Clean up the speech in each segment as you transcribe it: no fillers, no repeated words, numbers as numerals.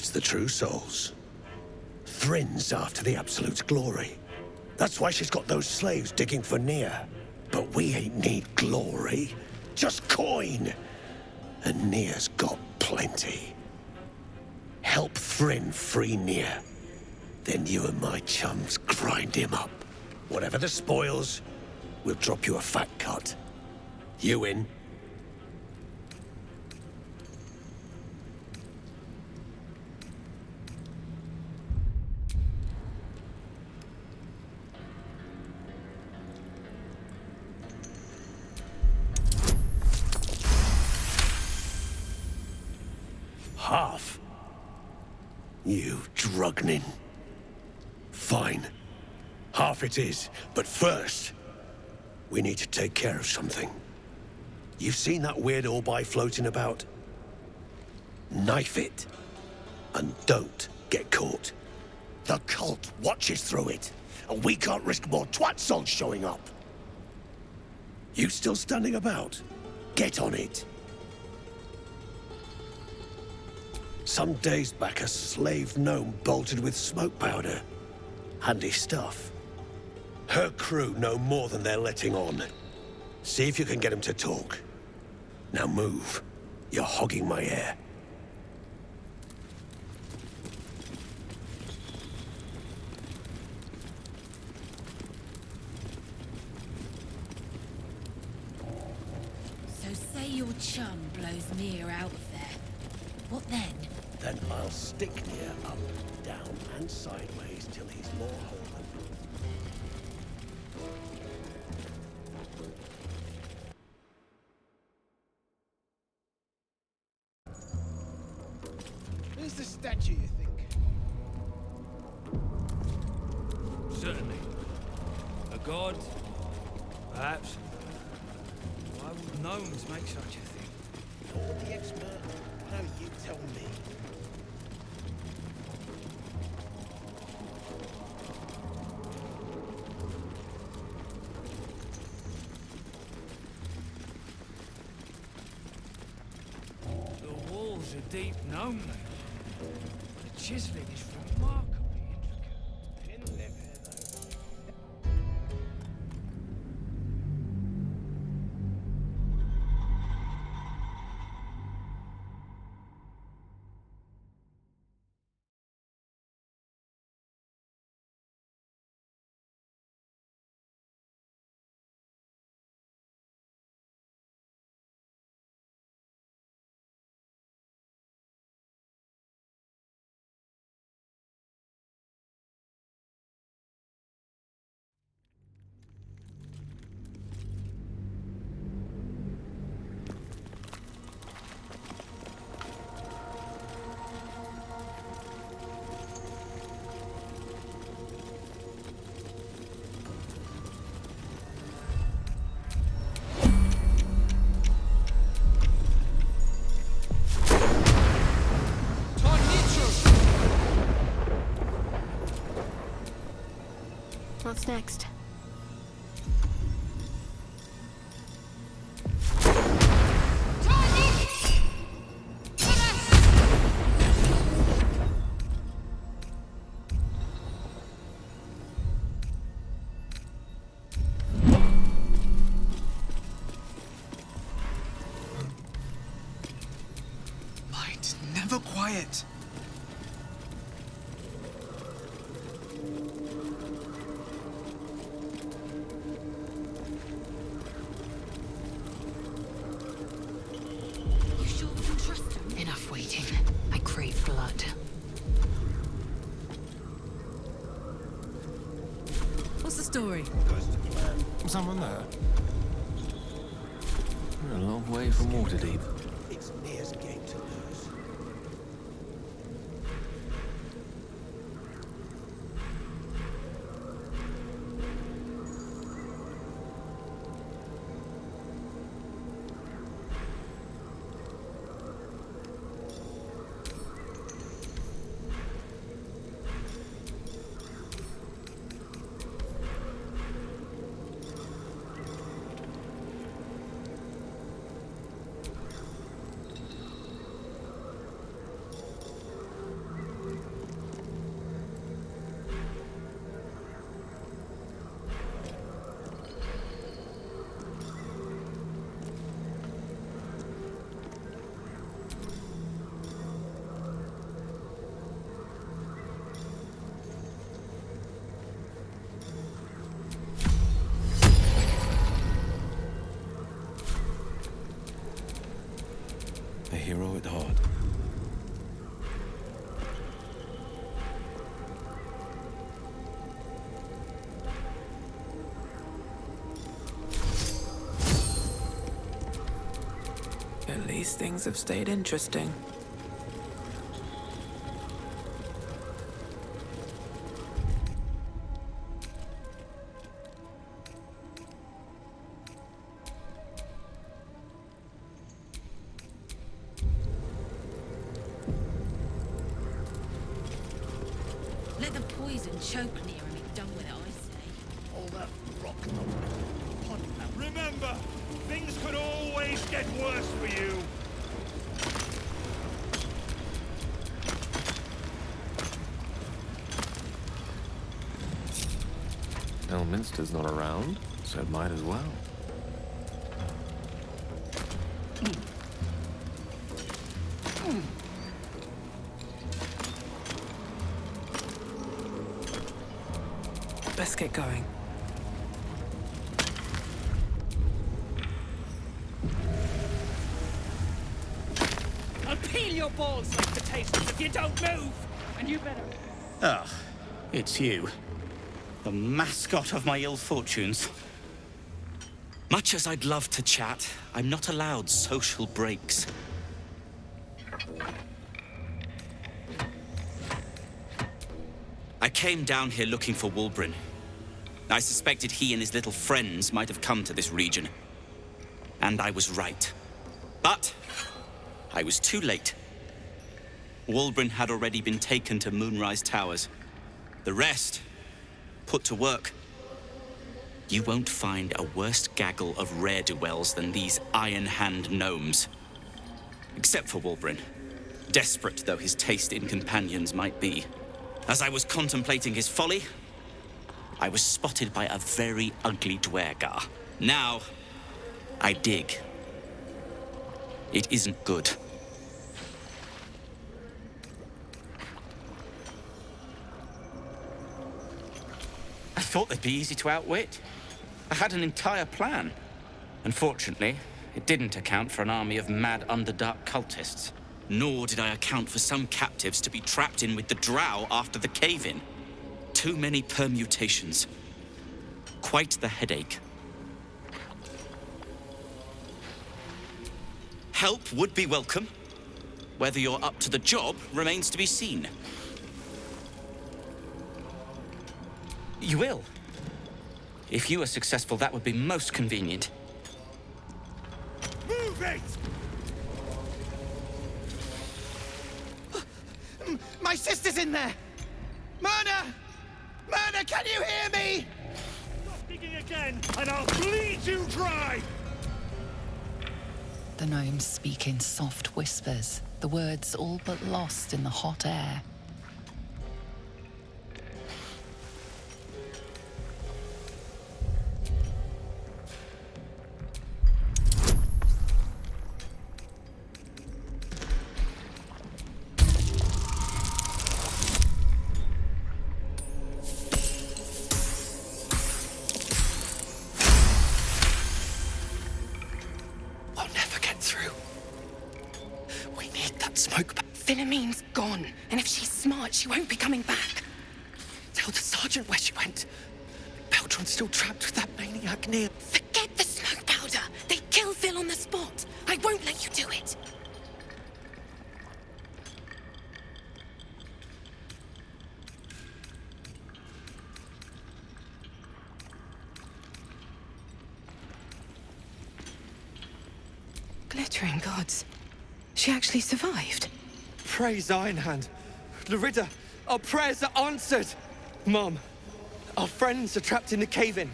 It's the true souls. Thrin's after the Absolute's glory. That's why she's got those slaves digging for Nia. But we ain't need glory, just coin. And Nia's got plenty. Help Thryn free Nia. Then you and my chums grind him up. Whatever the spoils, we'll drop you a fat cut. You in? Half? You drugnin. Fine. Half it is, but first, we need to take care of something. You've seen that weird orbi floating about? Knife it. And don't get caught. The cult watches through it, and we can't risk more twat souls showing up. You still standing about? Get on it. Some days back, a slave gnome bolted with smoke powder. Handy stuff. Her crew know more than they're letting on. See if you can get them to talk. Now move. You're hogging my air. So say your chum blows Nia out of there. What then? Then I'll stick Nia up, down, and sideways till he's more whole than Where's the statue, you think? Certainly. A god? Perhaps. Why would gnomes make such a thing? You're the expert. Why don't you tell me? The walls are deep gnome made. The chiseling is remarkably intricate. Didn't live here, though. What's next? Light, never quiet. You sure we can trust him? Enough waiting. I crave blood. What's the story? Someone there? We're a long way from Waterdeep. it's Nia's game to lose. At least things have stayed interesting. Let the poison choke near and be done with it, I say. All that rock. Remember, things could always get worse for you. Elminster's not around, so it might as well. Let's get going. I'll peel your balls like potatoes if you don't move! And you better... Ah, it's you. The mascot of my ill fortunes. Much as I'd love to chat, I'm not allowed social breaks. I came down here looking for Wulbren. I suspected he and his little friends might have come to this region. And I was right. But I was too late. Wulbren had already been taken to Moonrise Towers. The rest, put to work. You won't find a worse gaggle of ne'er-do-wells than these Iron Hand gnomes. Except for Wulbren, desperate though his taste in companions might be. As I was contemplating his folly, I was spotted by a very ugly Dwergar. Now, I dig. It isn't good. I thought they'd be easy to outwit. I had an entire plan. Unfortunately, it didn't account for an army of mad Underdark cultists. Nor did I account for some captives to be trapped in with the drow after the cave-in. Too many permutations. Quite the headache. Help would be welcome. Whether you're up to the job remains to be seen. You will. If you are successful, that would be most convenient. Move it! My sister's in there! Myrna! Myrna, can you hear me? Stop digging again, and I'll bleed you dry! The gnomes speak in soft whispers, the words all but lost in the hot air. Philommene's gone, and if she's smart, she won't be coming back. Tell the sergeant where she went. Baltron's still trapped with that maniac near. Forget the smoke powder. They'd kill Phil on the spot. I won't let you do it. Glittering gods. She actually survived. Praise Ironhand. Larida, our prayers are answered. Mom, our friends are trapped in the cave-in.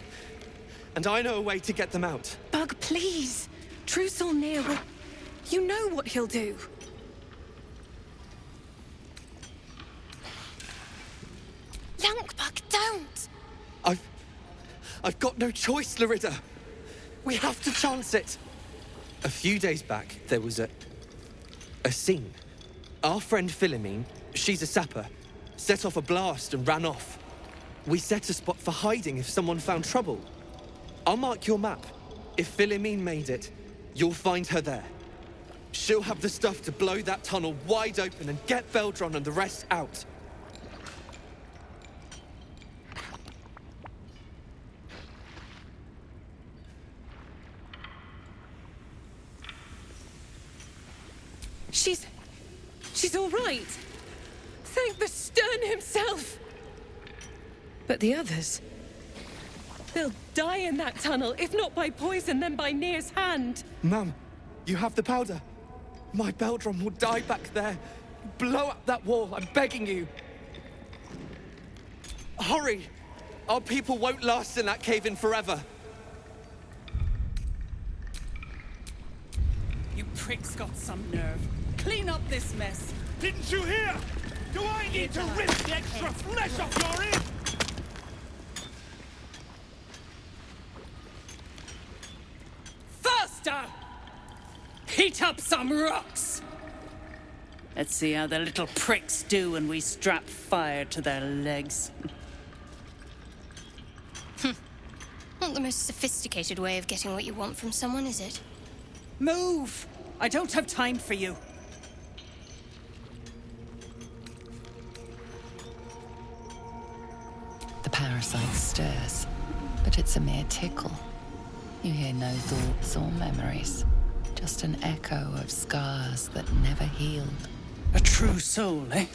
And I know a way to get them out. Bug, please. Trusolnir will... You know what he'll do. Lankbug, don't! I've got no choice, Larida. We have to chance it. A few days back, there was a scene. Our friend Philomene, she's a sapper, set off a blast and ran off. We set a spot for hiding if someone found trouble. I'll mark your map. If Philomene made it, you'll find her there. She'll have the stuff to blow that tunnel wide open and get Beldron and the rest out. right! Thank the Stern himself! But the others... they'll die in that tunnel, if not by poison, then by Nir's hand. Mum, you have the powder. My Beldrum will die back there. Blow up that wall, I'm begging you. Hurry! Our people won't last in that cave-in forever. You pricks got some nerve. Clean up this mess. Didn't you hear? Do I need to rip the extra flesh off your ear? Faster! Heat up some rocks! Let's see how the little pricks do when we strap fire to their legs. Not the most sophisticated way of getting what you want from someone, is it? Move! I don't have time for you. The parasite stirs, but it's a mere tickle. You hear no thoughts or memories, just an echo of scars that never healed. A true soul, eh?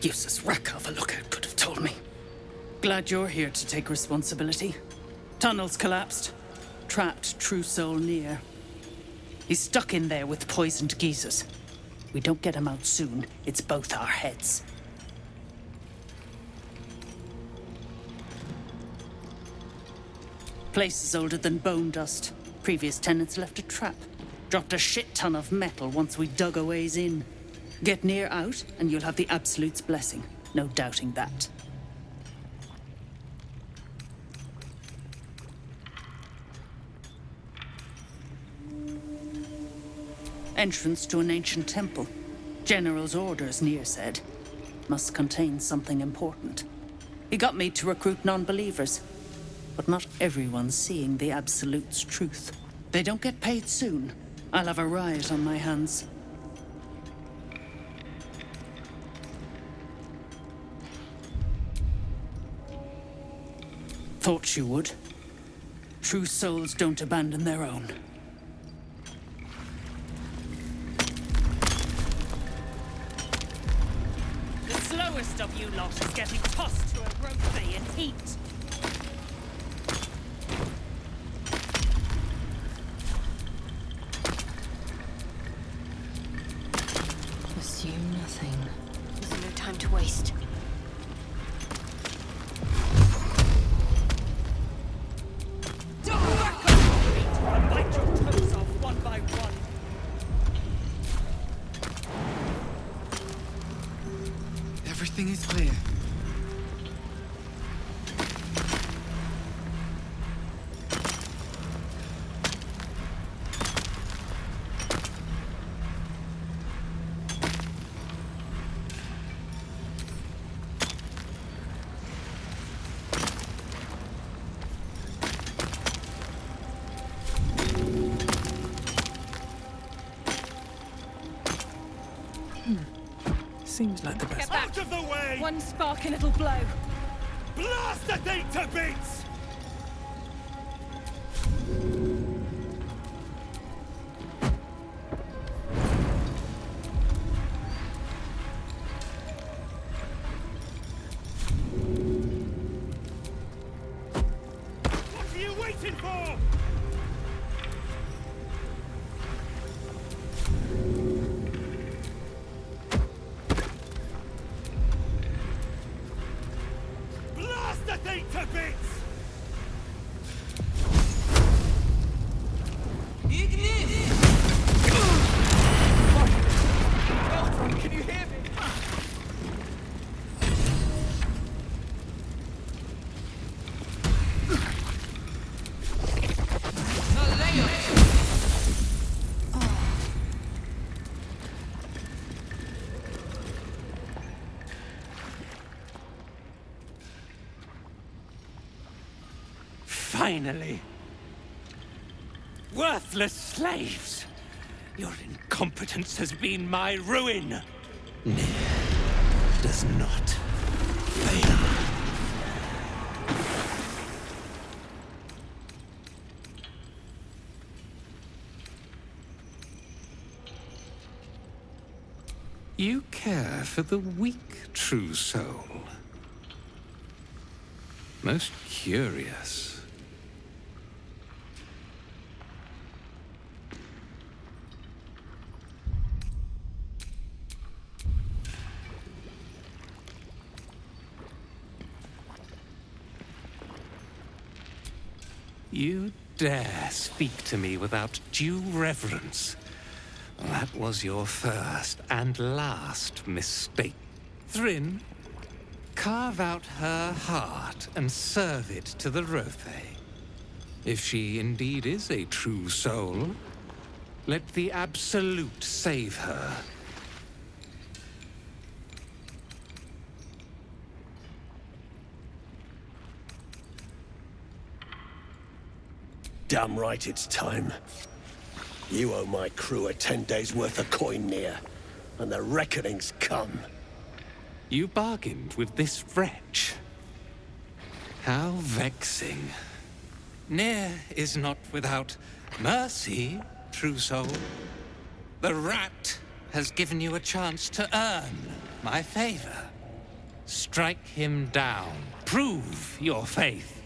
Useless wreck of a lookout could have told me. Glad you're here to take responsibility. Tunnels collapsed. Trapped true soul near. He's stuck in there with poisoned geezers. We don't get him out soon, it's both our heads. Place is older than bone dust. Previous tenants left a trap. Dropped a shit ton of metal once we dug a ways in. Get near out, and you'll have the Absolute's blessing. No doubting that. Entrance to an ancient temple. General's orders, Nir said. Must contain something important. He got me to recruit non-believers. But not everyone's seeing the Absolute's truth. They don't get paid soon. I'll have a riot on my hands. Thought you would. True souls don't abandon their own. The slowest of you lot is getting tossed to a rothe in heat. Assume nothing. There's no time to waste. I'll bite your toes off one by one. Everything is clear. Seems like the best. Out of the way! One spark and it'll blow. Blast the thing to bits! What are you waiting for? Blast the thing to bits! Beldrum, can you hear me? Finally. Worthless slaves! Your incompetence has been my ruin! Nir does not fail. You for the weak true soul. Most curious. You dare speak to me without due reverence. That was your first and last mistake. Thrin, carve out her heart and serve it to the Rothe. If she indeed is a true soul, let the Absolute save her. Damn right it's time. You owe my crew a 10 days' worth of coin near, and the reckoning's come. You bargained with this wretch. How vexing. Near is not without mercy, true soul. The rat has given you a chance to earn my favor. Strike him down. Prove your faith.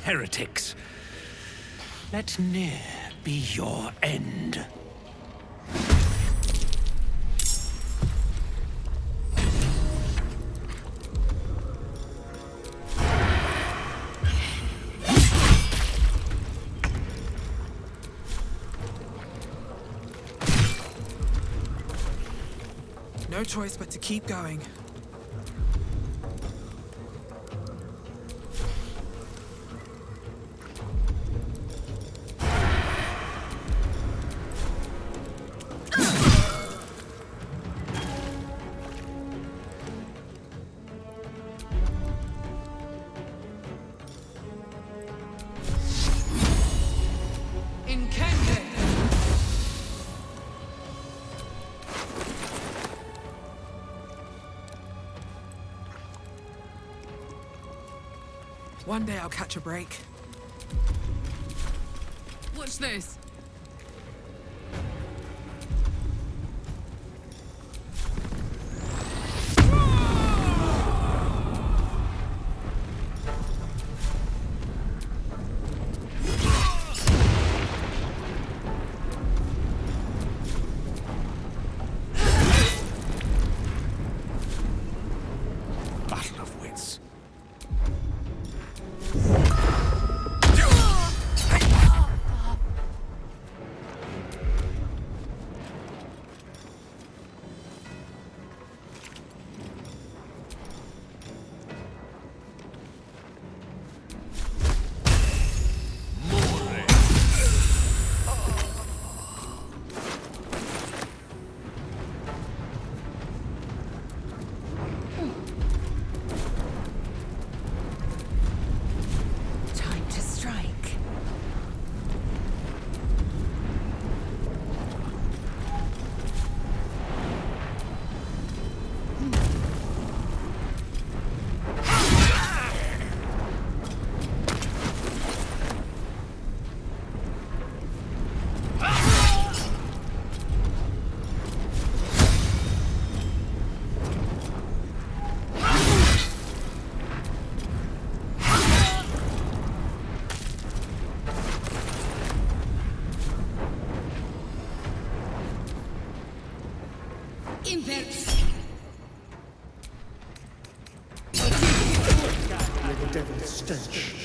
Heretics. Let Near be your end. No choice but to keep going. One day I'll catch a break. Watch this. Battle of wits. Time to strike. Invert. The devil's stench.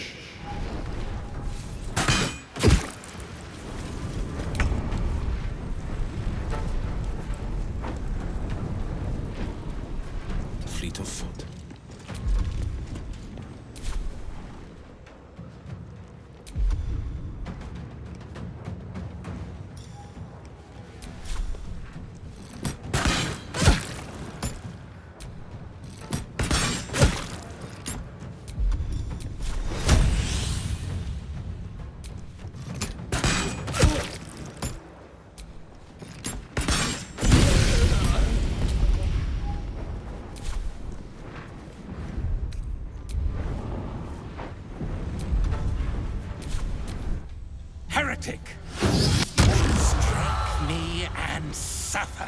Fleet of foot. tactic. Strike me and suffer.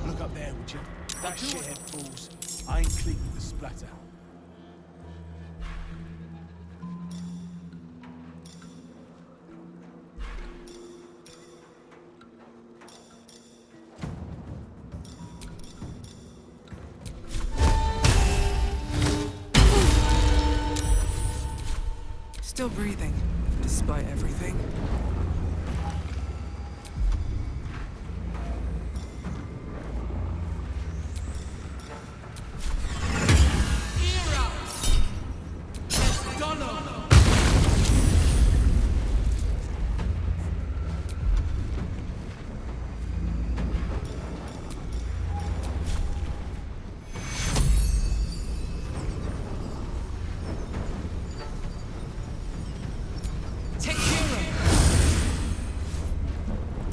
Look up there, would you? That shithead falls. I ain't clean with the splatter. Still breathing, despite everything.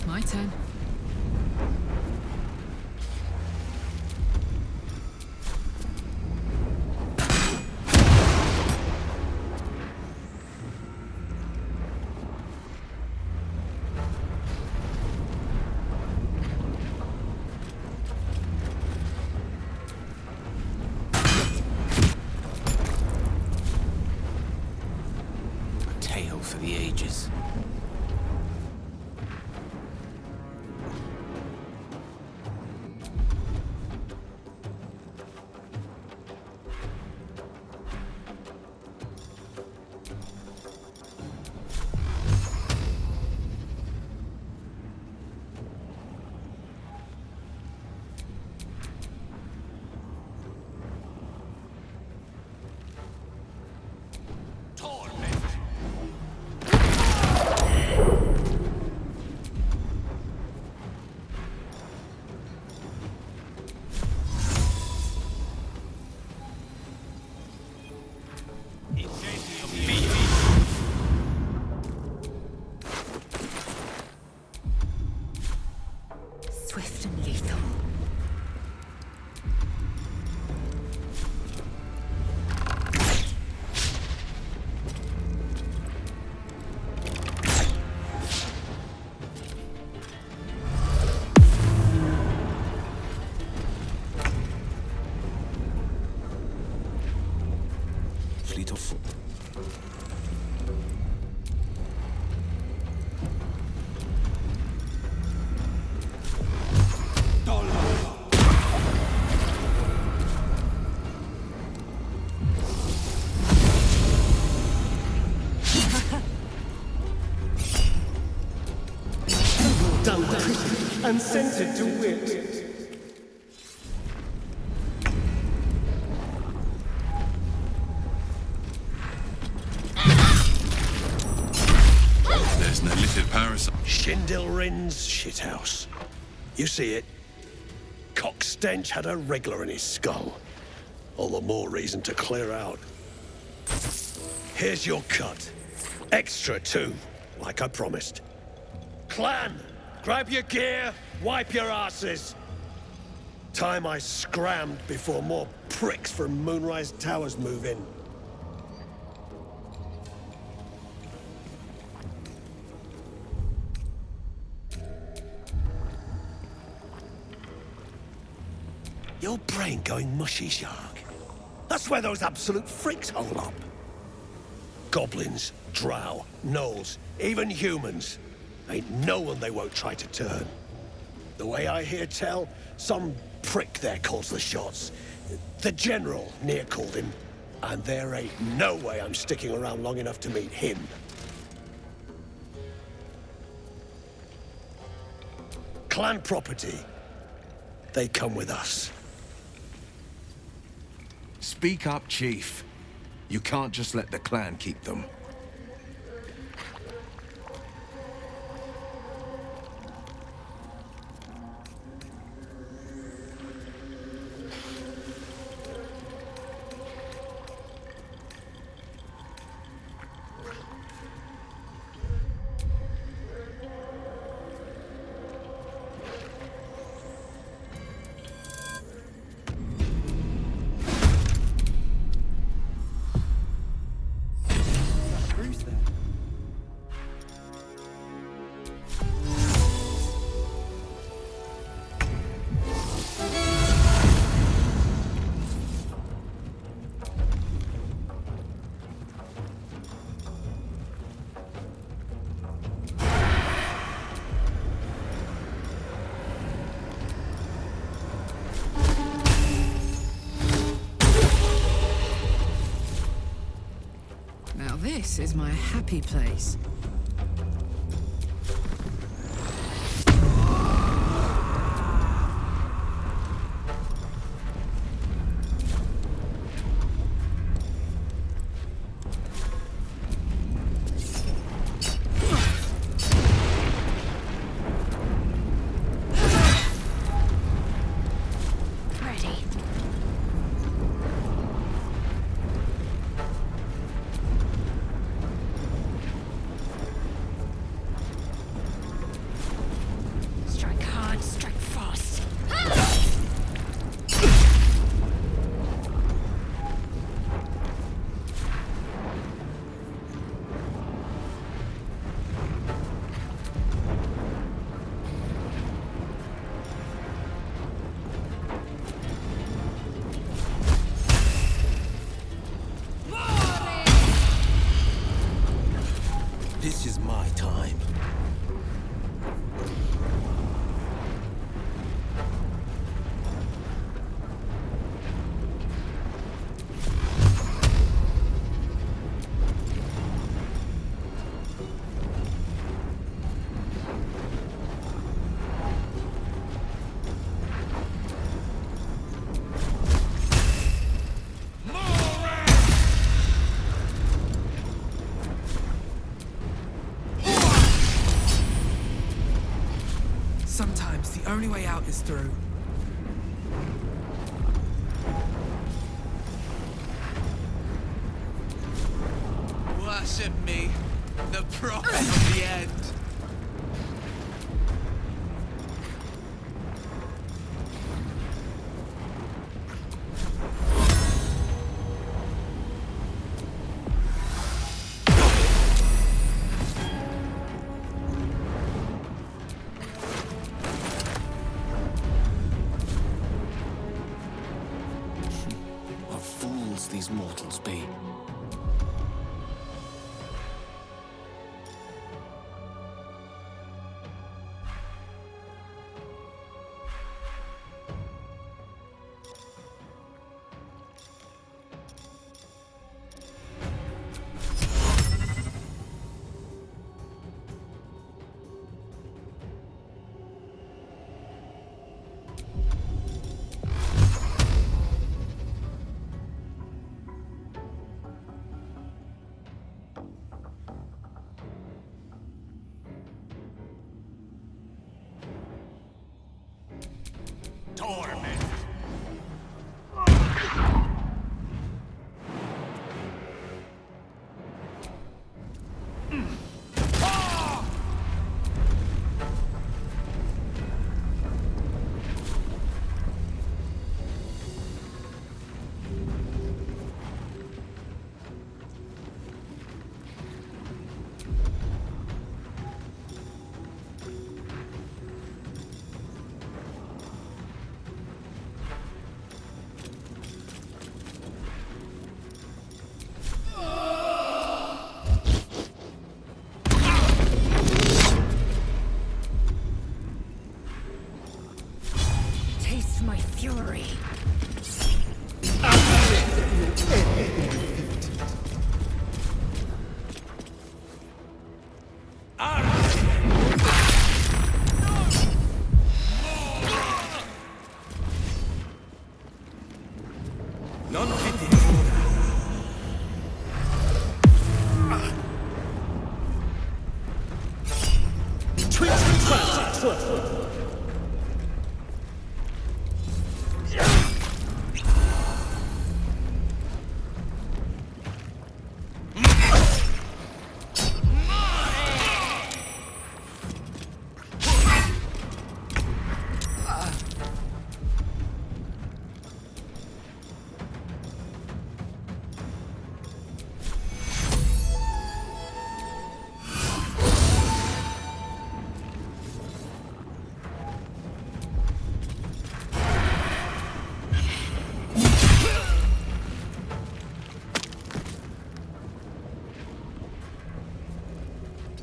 My turn. A tale for the ages. Swift and lethal. Fleet of foot. Done pretty and scented to wit. There's no littered parasite. Shindilrin's shithouse. You see it? Cock stench had a regler in his skull. all the more reason to clear out. Here's your cut. Extra too, like I promised. Clan, grab your gear, wipe your asses. Time I scrammed before more pricks from Moonrise Towers move in. Your brain going mushy, Shark. That's where those absolute freaks hole up. Goblins, drow, gnolls, even humans. Ain't no one they won't try to turn. The way I hear tell, some prick there calls the shots. The General near called him. And there ain't no way I'm sticking around long enough to meet him. Clan property. They come with us. Speak up, Chief. You can't just let the clan keep them. Now this is my happy place. This is my time. Sometimes the only way out is through. Worship me, the prophet of the end. What fools these mortals be. Torment.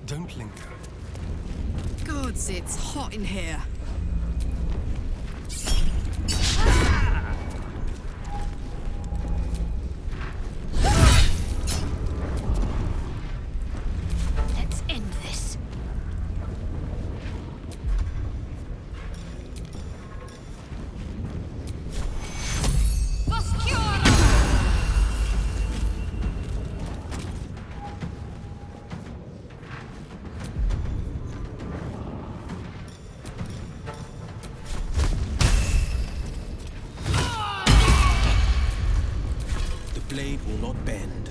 Don't linger. Gods, it's hot in here. Let's end this. The blade will not bend.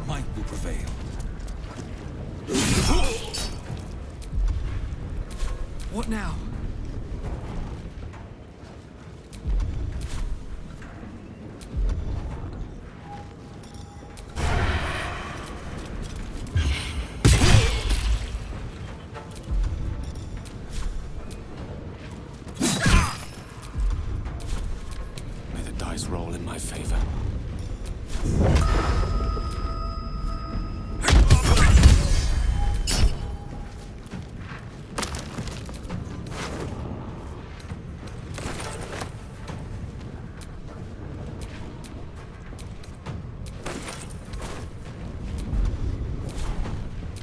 Might will prevail. What now? May the dice roll in my favor.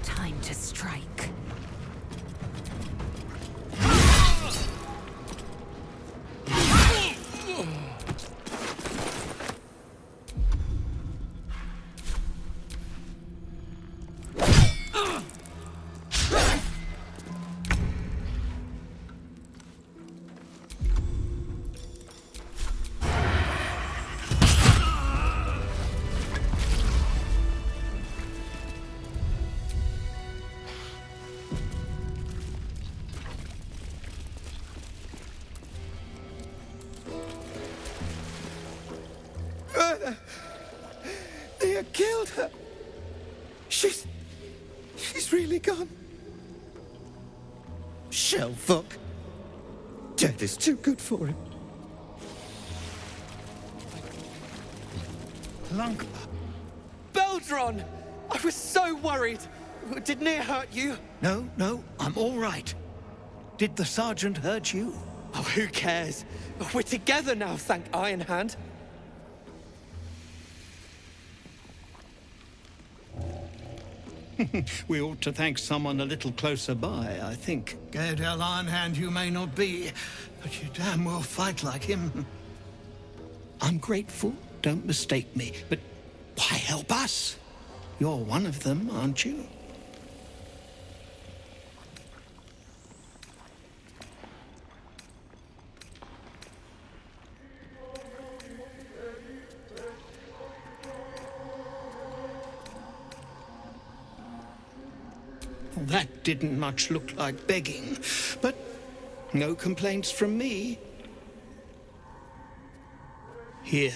Time to strike. They have killed her. She's really gone. Shell fuck. Death is too good for him. Lunk. Beldron! I was so worried. Did Near hurt you? No, I'm all right. Did the sergeant hurt you? Oh, who cares? We're together now, thank Iron Hand. We ought to thank someone a little closer by, I think. Gaedel Ironhand you may not be, but you damn well fight like him. I'm grateful, don't mistake me, but why help us? You're one of them, aren't you? That didn't much look like begging, but no complaints from me. Here.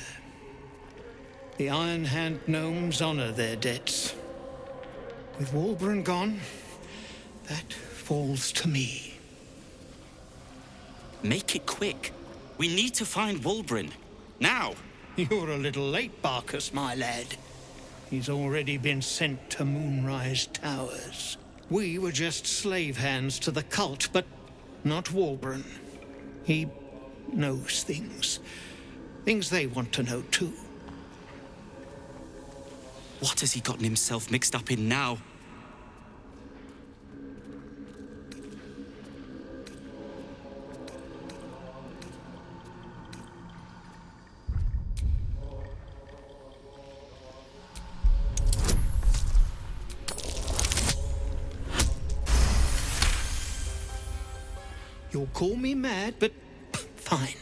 The Iron Hand gnomes honor their debts. With Walburn gone, that falls to me. Make it quick. We need to find Walburn. Now. You're a little late, Barkus, my lad. He's already been sent to Moonrise Towers. We were just slave hands to the cult, but not Walburn. He knows things. Things they want to know, too. What has he gotten himself mixed up in now? You'll call me mad, but fine.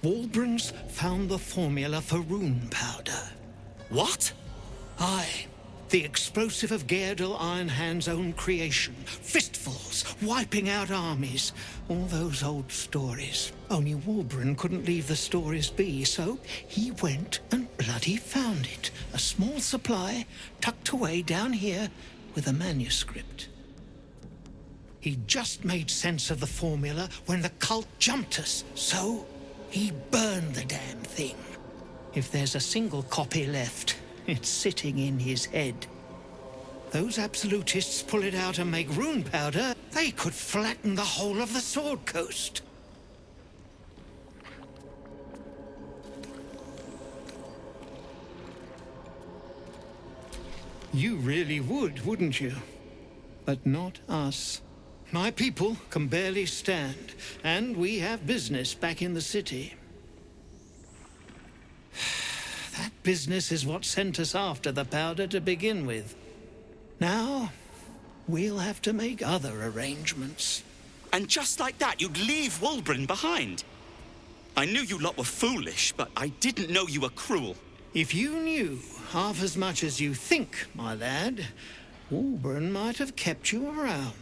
Walbrun's found the formula for rune powder. What? Aye. The explosive of Gaerdal Ironhand's own creation. Fistfuls, wiping out armies. All those old stories. Only Walbrun couldn't leave the stories be, so he went and bloody found it. A small supply, tucked away down here with a manuscript. He just made sense of the formula when the cult jumped us, so he burned the damn thing. If there's a single copy left, it's sitting in his head. Those absolutists pull it out and make rune powder, they could flatten the whole of the Sword Coast. You really would, wouldn't you? But not us. My people can barely stand, and we have business back in the city. That business is what sent us after the powder to begin with. Now, we'll have to make other arrangements. And just like that, you'd leave Walbrun behind. I knew you lot were foolish, but I didn't know you were cruel. If you knew half as much as you think, my lad, Walbrun might have kept you around.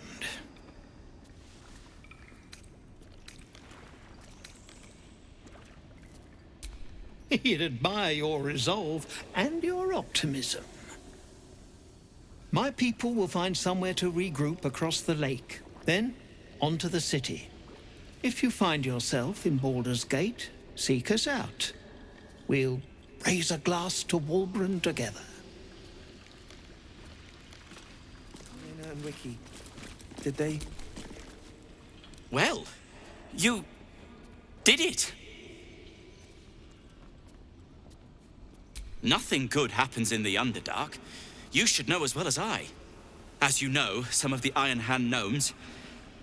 He'd admire your resolve and your optimism. My people will find somewhere to regroup across the lake, then on to the city. If you find yourself in Baldur's Gate, seek us out. We'll raise a glass to Walbrun together. Lena and Wiki, did they? Well, you did it. Nothing good happens in the Underdark. You should know as well as I. As you know, some of the Iron Hand gnomes,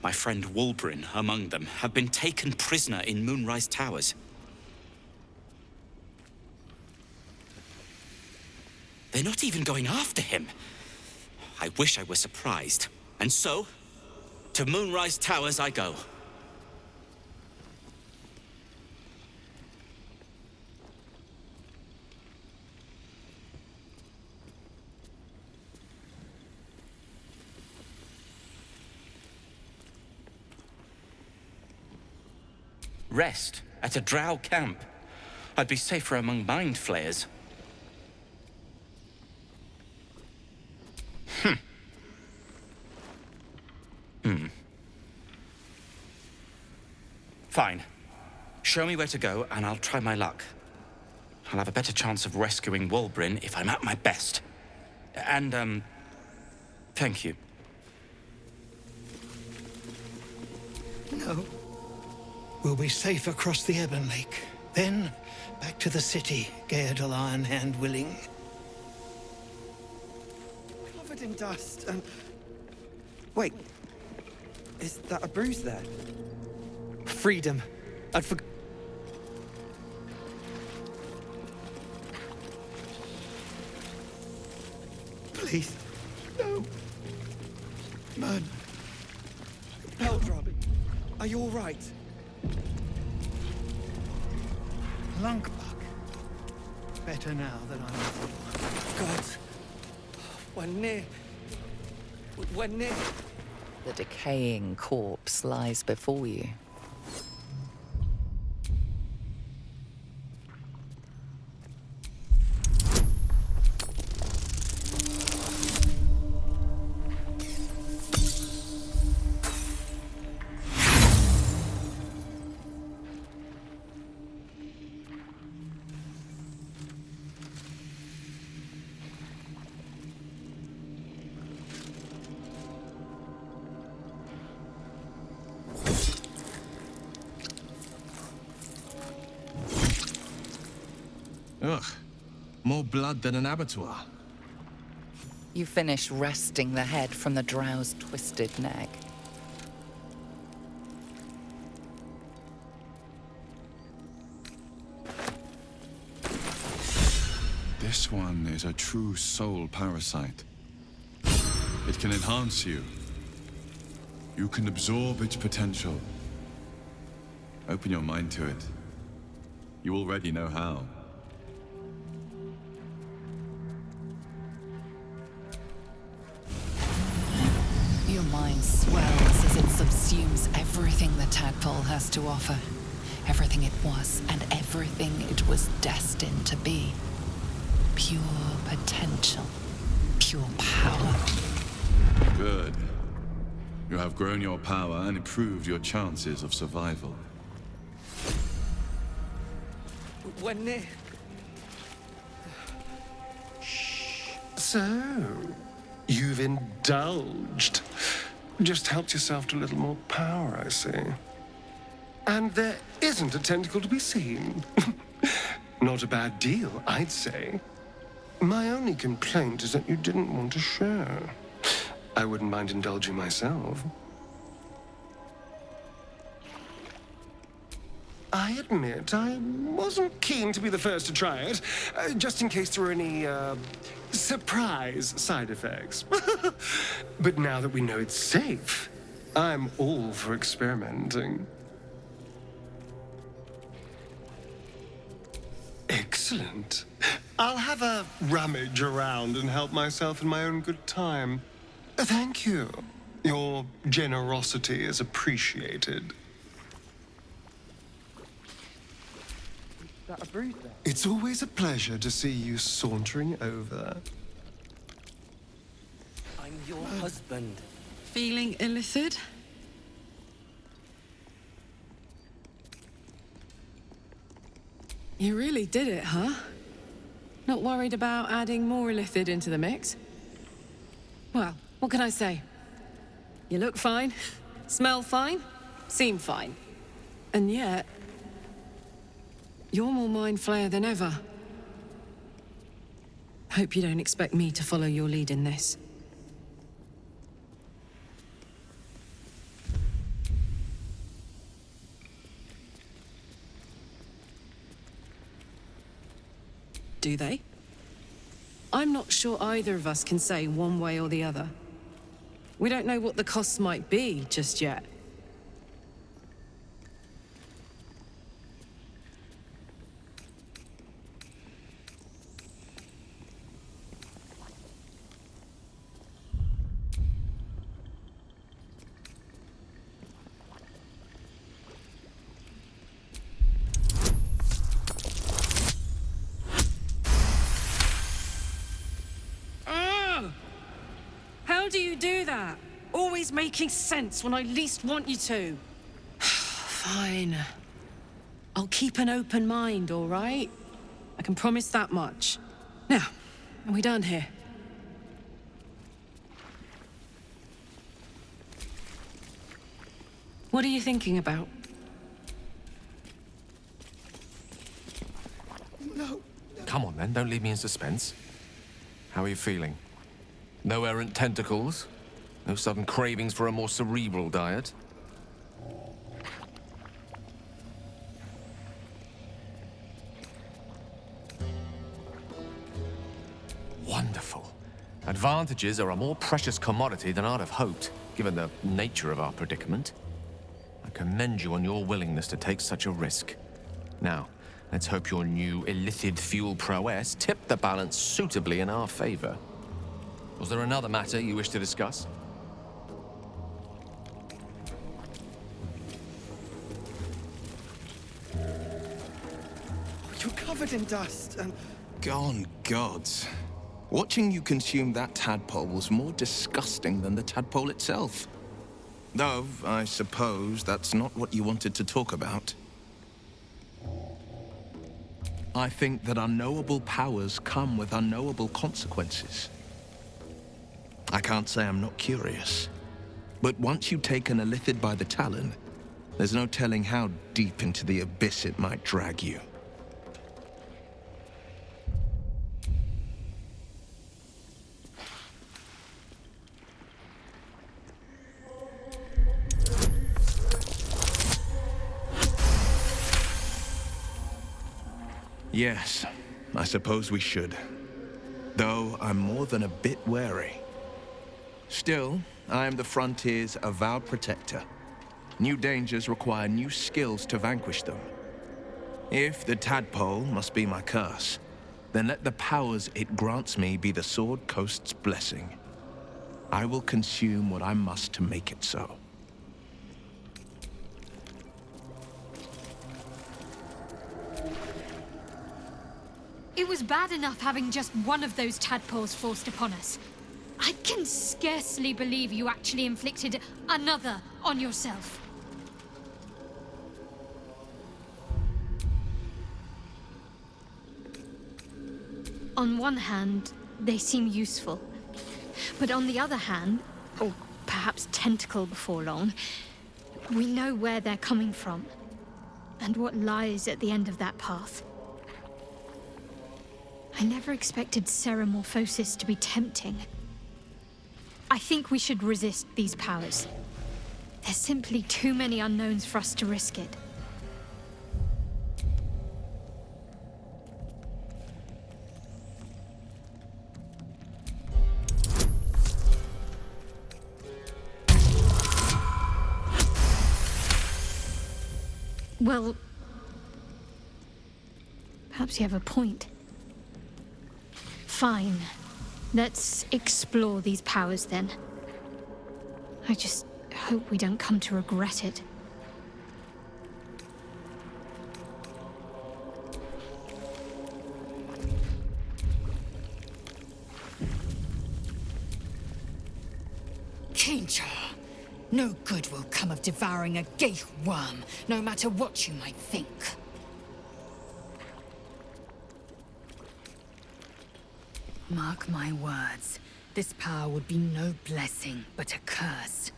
my friend Walbrun among them, have been taken prisoner in Moonrise Towers. They're not even going after him. I wish I were surprised. And so, to Moonrise Towers I go. Rest at a drow camp. I'd be safer among mind flayers. Fine. Show me where to go, and I'll try my luck. I'll have a better chance of rescuing Walbrun if I'm at my best. And, thank you. No. We'll be safe across the Ebon Lake. Then, back to the city, Gaerdal Ironhand willing. Covered in dust and... Wait. Is that a bruise there? Freedom. I'd forgot. Please. No. Man. Baldur, are you all right? Lunkbuck. Better now that I'm with you. God. We're near. We're near. The decaying corpse lies before you. Ugh. More blood than an abattoir. You finish wresting the head from the drow's twisted neck. This one is a true soul parasite. It can enhance you. You can absorb its potential Open your mind to it. You already know how. Your mind swells as it subsumes everything the tadpole has to offer. Everything it was and everything it was destined to be. Pure potential. Pure power. Good. You have grown your power and improved your chances of survival. We're near. So, you've indulged. Just helped yourself to a little more power, I see. And there isn't a tentacle to be seen. Not a bad deal, I'd say. My only complaint is that you didn't want to share. I wouldn't mind indulging myself. I admit I wasn't keen to be the first to try it, just in case there were any, surprise side effects. But now that we know it's safe, I'm all for experimenting. Excellent. I'll have a rummage around and help myself in my own good time. Thank you. Your generosity is appreciated. Is that a bruise there? It's always a pleasure to see you sauntering over. I'm your husband. Feeling illithid? You really did it, huh? Not worried about adding more illithid into the mix? Well, what can I say? You look fine, smell fine, seem fine. And yet, you're more mind flayer than ever. Hope you don't expect me to follow your lead in this. Do they? I'm not sure either of us can say one way or the other. We don't know what the costs might be just yet. How do you do that? Always making sense when I least want you to. Fine. I'll keep an open mind, all right? I can promise that much. Now, are we done here? What are you thinking about? No. Come on then, don't leave me in suspense. How are you feeling? No errant tentacles? No sudden cravings for a more cerebral diet? Wonderful. Advantages are a more precious commodity than I'd have hoped, given the nature of our predicament. I commend you on your willingness to take such a risk. Now, let's hope your new illithid fuel prowess tipped the balance suitably in our favor. Was there another matter you wish to discuss? You're covered in dust and... Gone gods. Watching you consume that tadpole was more disgusting than the tadpole itself. Though, I suppose that's not what you wanted to talk about. I think that unknowable powers come with unknowable consequences. I can't say I'm not curious. But once you take an illithid by the talon, there's no telling how deep into the abyss it might drag you. Yes, I suppose we should. Though I'm more than a bit wary. Still, I am the Frontier's avowed protector. New dangers require new skills to vanquish them. If the tadpole must be my curse, then let the powers it grants me be the Sword Coast's blessing. I will consume what I must to make it so. It was bad enough having just one of those tadpoles forced upon us. I can scarcely believe you actually inflicted another on yourself. On one hand, they seem useful. But on the other hand, or perhaps tentacle before long, we know where they're coming from, and what lies at the end of that path. I never expected Ceramorphosis to be tempting. I think we should resist these powers. There's simply too many unknowns for us to risk it. Well, perhaps you have a point. Fine. Let's explore these powers then. I just hope we don't come to regret it. Kincha! No good will come of devouring a Geich worm, no matter what you might think. Mark my words, this power would be no blessing, but a curse.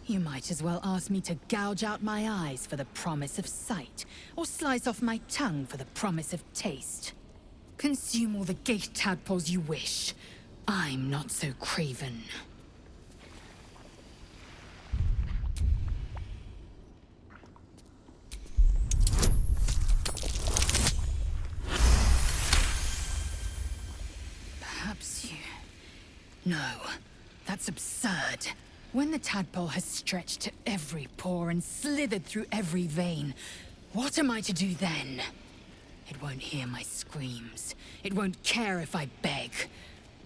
You might as well ask me to gouge out my eyes for the promise of sight, or slice off my tongue for the promise of taste. Consume all the Geich tadpoles you wish. I'm not so craven. No, that's absurd. When the tadpole has stretched to every pore and slithered through every vein, what am I to do then? It won't hear my screams. It won't care if I beg.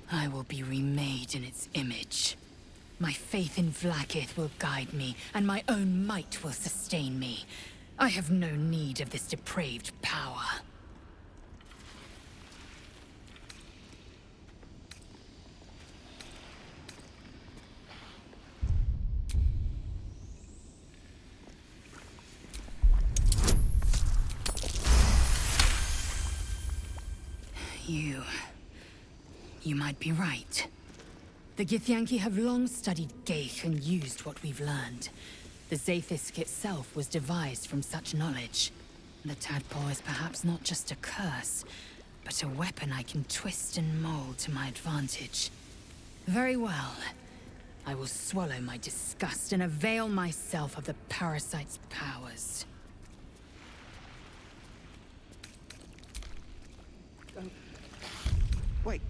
I will be remade in its image. My faith in Vlaakith will guide me, and my own might will sustain me. I have no need of this depraved power. You might be right. The Githyanki have long studied Geich and used what we've learned. The Zaithisk itself was devised from such knowledge. The tadpole is perhaps not just a curse, but a weapon I can twist and mold to my advantage. Very well. I will swallow my disgust and avail myself of the parasite's powers. Wait.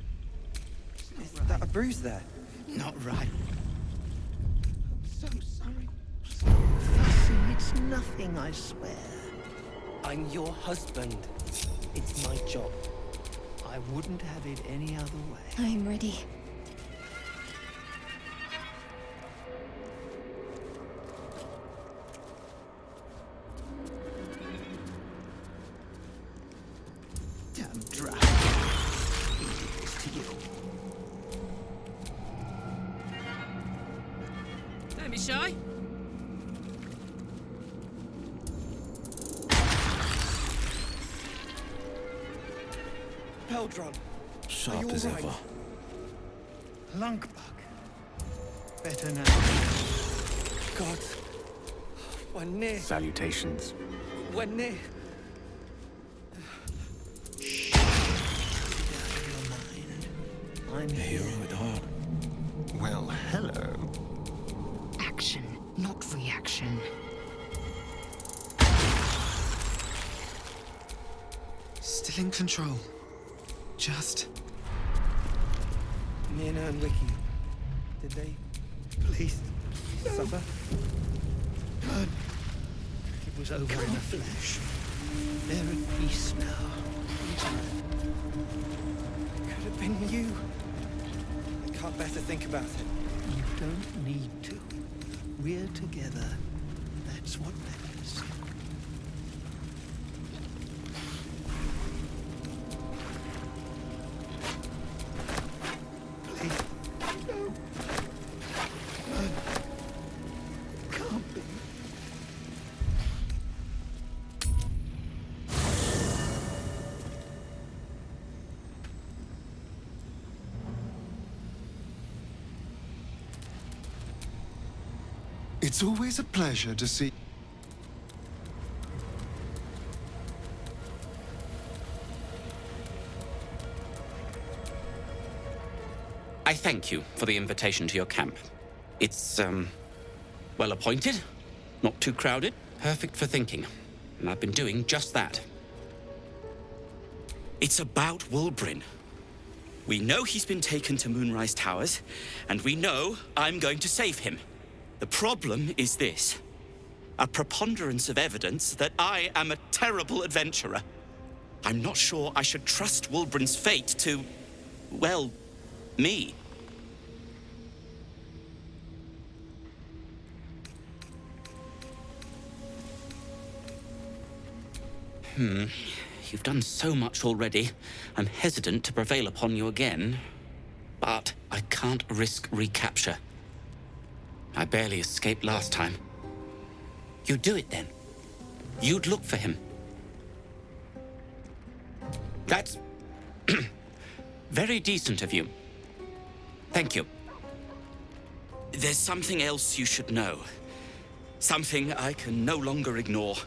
Is that a bruise there? Not right. I'm so sorry. Fussy, it's nothing, I swear. I'm your husband. It's my job. I wouldn't have it any other way. I'm ready. Damn dry. To you. Don't be shy. Peldron. Sharp as ever. Lunkbug. Better now. God. We're near. Salutations. We're near. I'm a hero at heart. Well, hello. Action, not reaction. Still in control. Just... Nina and Wiki. Did they... please... suffer? God was over in a flash. They're at peace now. Could have been you. I can't bear to think about it. You don't need to. We're together. That's what matters. Please, no. No. Can't be. It's always a pleasure to see. I thank you for the invitation to your camp. It's, well appointed, not too crowded, perfect for thinking. And I've been doing just that. It's about Wulbrin. We know he's been taken to Moonrise Towers, and we know I'm going to save him. The problem is this: a preponderance of evidence that I am a terrible adventurer. I'm not sure I should trust Wulbrin's fate to, well, me. You've done so much already. I'm hesitant to prevail upon you again. But I can't risk recapture. I barely escaped last time. You'd do it then. You'd look for him. That's very decent of you. Thank you. There's something else you should know. Something I can no longer ignore.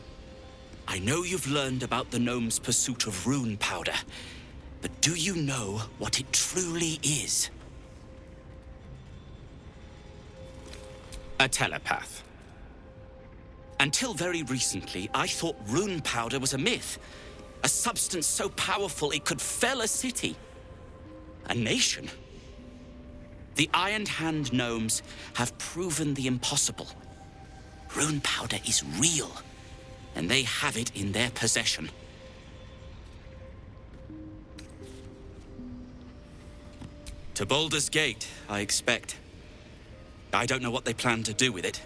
I know you've learned about the gnome's pursuit of rune powder, but do you know what it truly is? A telepath. Until very recently, I thought rune powder was a myth. A substance so powerful it could fell a city. A nation. The Iron Hand gnomes have proven the impossible. Rune powder is real, and they have it in their possession. To Baldur's Gate, I expect. I don't know what they plan to do with it,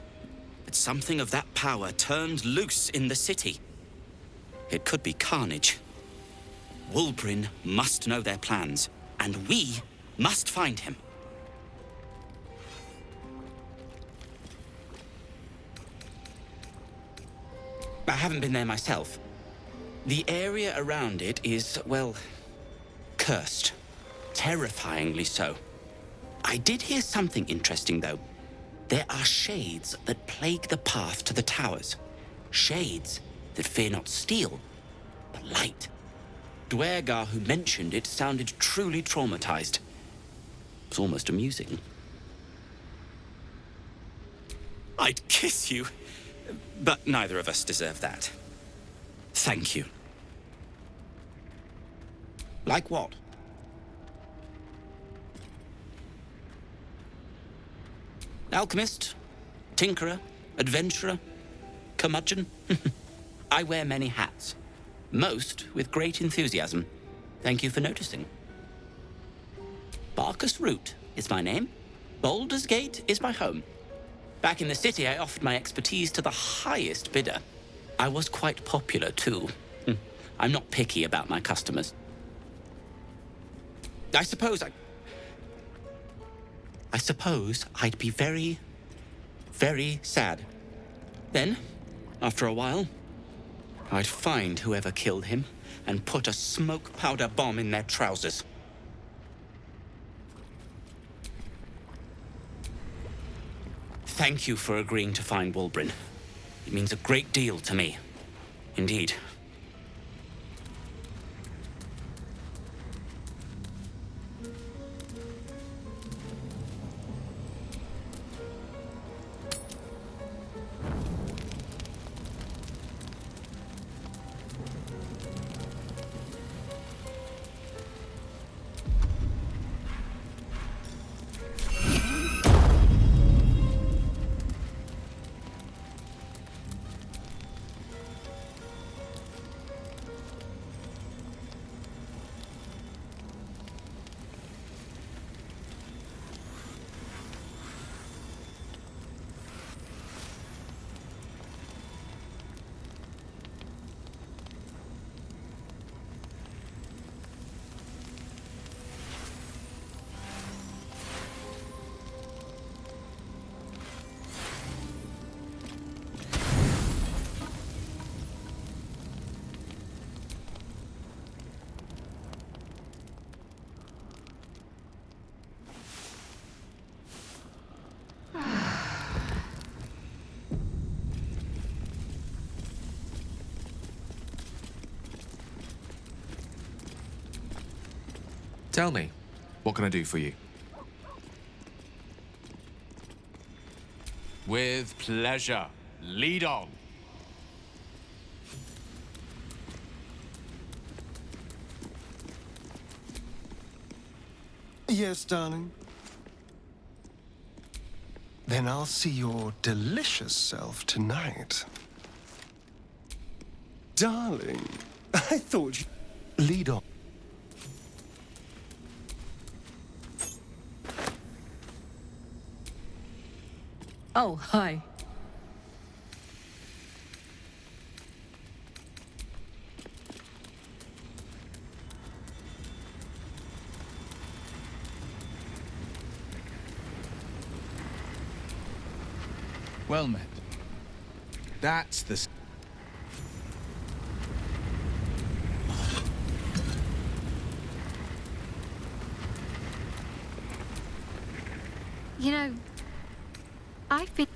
but something of that power turned loose in the city. It could be carnage. Wulbrin must know their plans, and we must find him. I haven't been there myself. The area around it is, well, cursed. Terrifyingly so. I did hear something interesting, though. There are shades that plague the path to the towers. Shades that fear not steel, but light. Dwergar, who mentioned it, sounded truly traumatized. It was almost amusing. I'd kiss you, but neither of us deserve that. Thank you. Like what? Alchemist, tinkerer, adventurer, curmudgeon. I wear many hats, most with great enthusiasm. Thank you for noticing. Barkus Root is my name. Baldur's Gate is my home. Back in the city, I offered my expertise to the highest bidder. I was quite popular, too. I'm not picky about my customers. I suppose I'd be very, very sad. Then, after a while, I'd find whoever killed him and put a smoke powder bomb in their trousers. Thank you for agreeing to find Wulbrin. It means a great deal to me. Indeed. Tell me, what can I do for you? With pleasure. Lead on. Yes, darling. Then I'll see your delicious self tonight. Darling, I thought you... Lead on. Oh, hi. Well met. That's the... You know, I've been